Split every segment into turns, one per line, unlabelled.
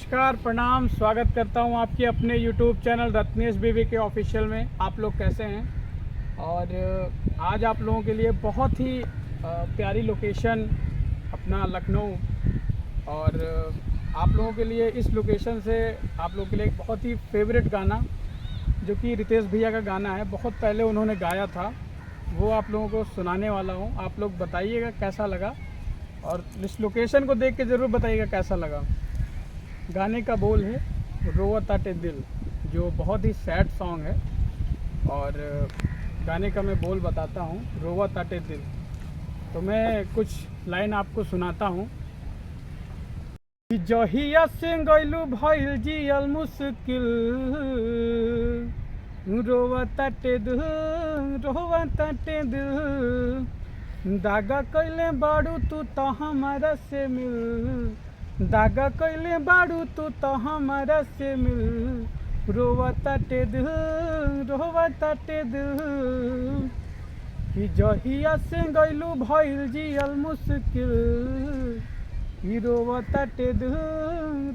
नमस्कार, प्रणाम, स्वागत करता हूं आपके अपने YouTube चैनल रत्नेश बीवी के ऑफिशियल में। आप लोग कैसे हैं? और आज आप लोगों के लिए बहुत ही प्यारी लोकेशन अपना लखनऊ, और आप लोगों के लिए इस लोकेशन से आप लोगों के लिए एक बहुत ही फेवरेट गाना, जो कि रितेश भैया का गाना है, बहुत पहले उन्होंने गाया था, वो आप लोगों को सुनाने वाला हूँ। आप लोग बताइएगा कैसा लगा, और इस लोकेशन को देख के ज़रूर बताइएगा कैसा लगा। गाने का बोल है रोवा ताटे दिल, जो बहुत ही सैड सॉन्ग है, और गाने का मैं बोल बताता हूँ, रोवा ताटे दिल। तो मैं कुछ लाइन आपको सुनाता हूँ। जहिया से गइलू भइल जियल मुश्किल, रोवा ताटे दिल, रोवा ताटे दिल। दागा कइले बाड़ू तू तो हमारा से मिल, दागा कइले बाड़ू तू तो हमारा से मिल। रोवा ताटे दिल, रोवा ताटे दिल। कि जहिया से गइलू भइल जियल मुश्किल, कि रोवा ताटे दिल,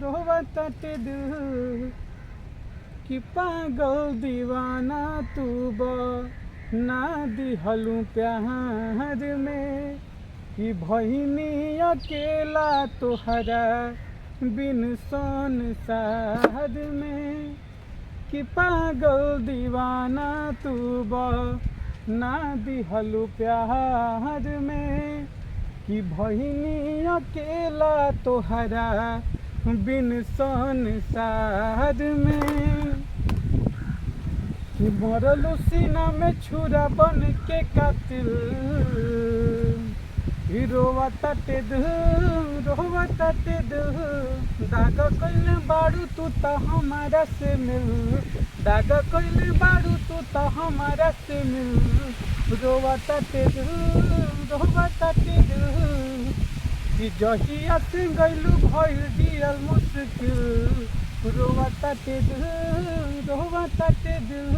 रोवा ताटे दिल। कि पागल दीवाना तू ना दिहलू प्यार में, कि भइनी अकेला तोहरा बिन संसार में। कि पागल दीवाना तू ना दिहलू प्यार में, कि भइनी अकेला तोहरा बिन संसार में। कि मरलू सीना में छुरा बन के कातिल, रोवा ताटे दिल, रोवा ताटे दिल। दागा कइले बाड़ू तू तो हमारा से मिल, दागा कइले बाड़ू तू तो हमारा से मिल। रोवा ताटे दिल, रोवा ताटे दिल। कि जहिया से गइलू भइल जियल मुश्किल, रोवा ताटे दिल, रोवा ताटे दिल।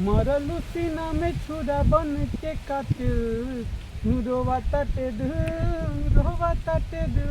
मरलू सीना में छुरा बन के कातिल, रोवा ताटे दिल, रोवा ताटे दिल।